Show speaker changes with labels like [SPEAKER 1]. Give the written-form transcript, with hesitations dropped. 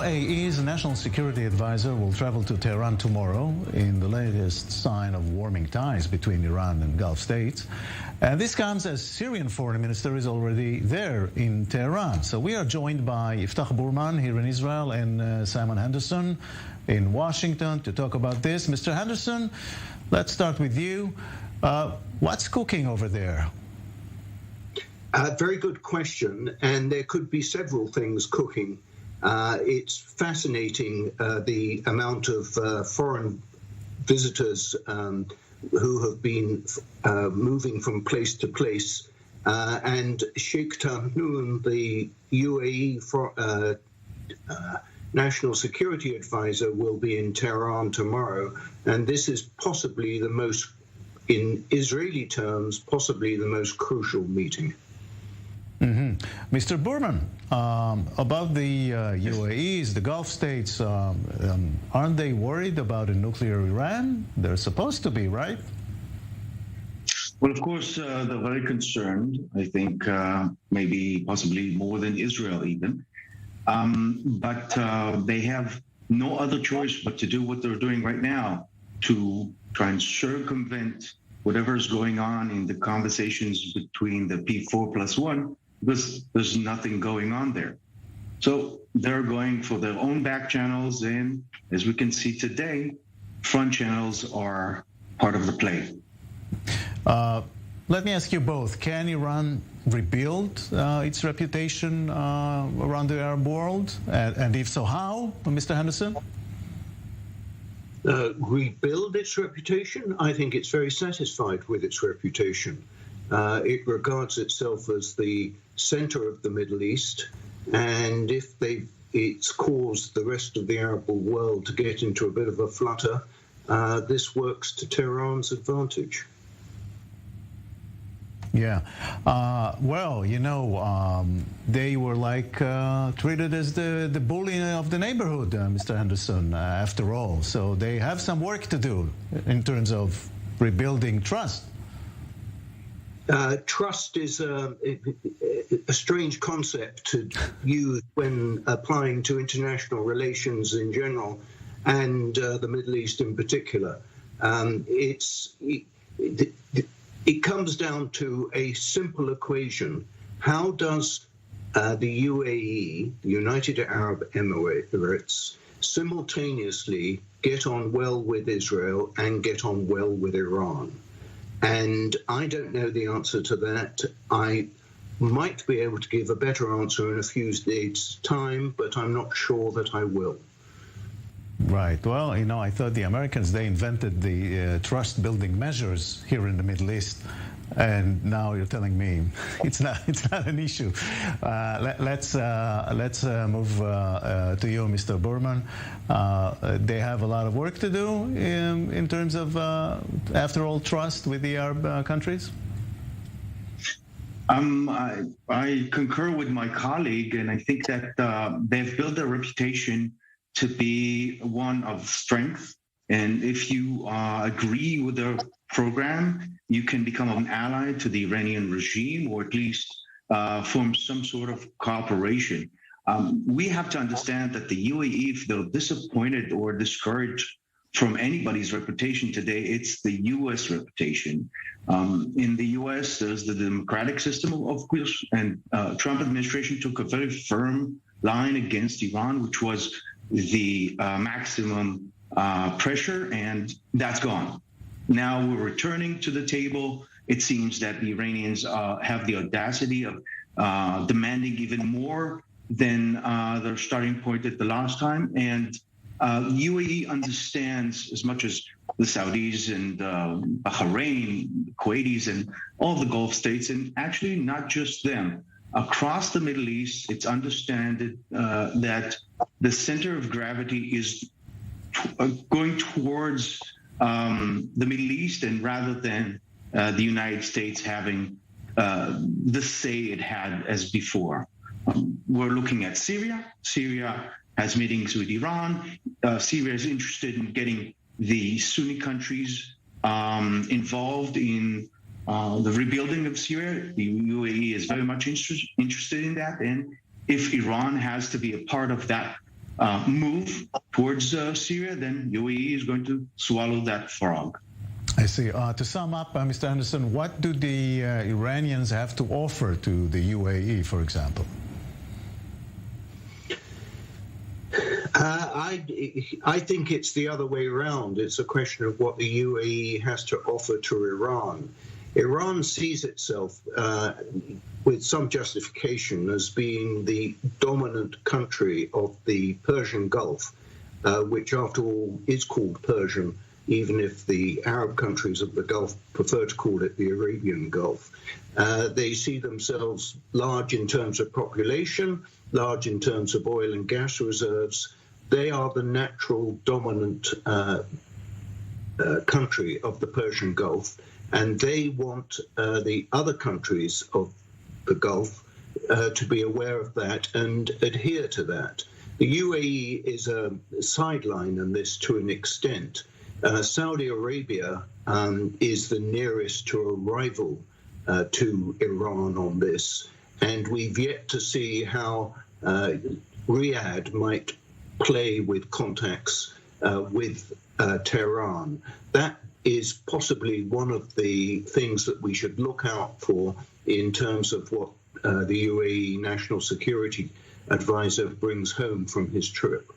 [SPEAKER 1] UAE's National Security Advisor will travel to Tehran tomorrow in the latest sign of warming ties between Iran and Gulf states. And this comes as Syrian Foreign Minister is already there in Tehran. So we are joined by Yiftach Burman here in Israel and Simon Henderson in Washington to talk about this. Mr. Henderson, let's start with you. What's cooking over there?
[SPEAKER 2] Very good question, and there could be several things cooking. It's fascinating the amount of foreign visitors who have been moving from place to place, and Sheikh Tahnoun, the UAE National Security Advisor, will be in Tehran tomorrow, and this is possibly the most, in Israeli terms, possibly the most crucial meeting.
[SPEAKER 1] Mr. Burman, about the UAEs, the Gulf states, aren't they worried about a nuclear Iran? They're supposed to be, right?
[SPEAKER 3] Well, of course, they're very concerned, I think, maybe possibly more than Israel even. But they have no other choice but to do what they're doing right now, to try and circumvent whatever is going on in the conversations between the P4+1, because there's nothing going on there. So they're going for their own back channels, and as we can see today, front channels are part of the play.
[SPEAKER 1] Let me ask you both, can Iran rebuild its reputation around the Arab world? And if so, how, Mr. Henderson?
[SPEAKER 2] Rebuild its reputation? I think it's very satisfied with its reputation. It regards itself as the center of the Middle East, and if it's caused the rest of the Arab world to get into a bit of a flutter, this works to Tehran's advantage.
[SPEAKER 1] Yeah. Well, you know, they were like treated as the bully of the neighborhood, Mr. Henderson, after all. So they have some work to do in terms of rebuilding trust.
[SPEAKER 2] Trust is a strange concept to use when applying to international relations in general and the Middle East in particular. It comes down to a simple equation. How does the UAE, the United Arab Emirates, simultaneously get on well with Israel and get on well with Iran? And I don't know the answer to that. I might be able to give a better answer in a few days' time, but I'm not sure that I will.
[SPEAKER 1] Right. Well, you know, I thought the Americans, they invented the trust-building measures here in the Middle East, and now you're telling me it's not an issue. Let's move to you, Mr. Burman. They have a lot of work to do in terms of, after all, trust with the Arab countries.
[SPEAKER 3] I concur with my colleague, and I think that they've built their reputation to be one of strength. And if you agree with their program, you can become an ally to the Iranian regime, or at least form some sort of cooperation. We have to understand that the UAE, if they're disappointed or discouraged from anybody's reputation today, it's the U.S. reputation. In the U.S., there's the democratic system, of course, and Trump administration took a very firm line against Iran, which was the maximum pressure, and that's gone. Now we're returning to the table. It seems that the Iranians have the audacity of demanding even more than their starting point at the last time. And UAE understands, as much as the Saudis and Bahrain, Kuwaitis, and all the Gulf states, and actually not just them, across the Middle East, it's understood that the center of gravity is going towards the Middle East, and rather than the United States having the say it had as before. We're looking at Syria. Syria has meetings with Iran. Syria is interested in getting the Sunni countries involved in the rebuilding of Syria. The UAE is very much interested in that. And if Iran has to be a part of that move towards Syria, then UAE is going to swallow that frog.
[SPEAKER 1] I see. To sum up, Mr. Anderson, what do the Iranians have to offer to the UAE, for example?
[SPEAKER 2] I think it's the other way around. It's a question of what the UAE has to offer to Iran. Iran sees itself with some justification as being the dominant country of the Persian Gulf, which after all is called Persian, even if the Arab countries of the Gulf prefer to call it the Arabian Gulf. They see themselves large in terms of population, large in terms of oil and gas reserves. They are the natural dominant country of the Persian Gulf, and they want the other countries of the Gulf to be aware of that and adhere to that. The UAE is a sideline in this to an extent. Saudi Arabia is the nearest to a rival to Iran on this, and we've yet to see how Riyadh might play with contacts with Tehran. That is possibly one of the things that we should look out for in terms of what the UAE National Security Advisor brings home from his trip.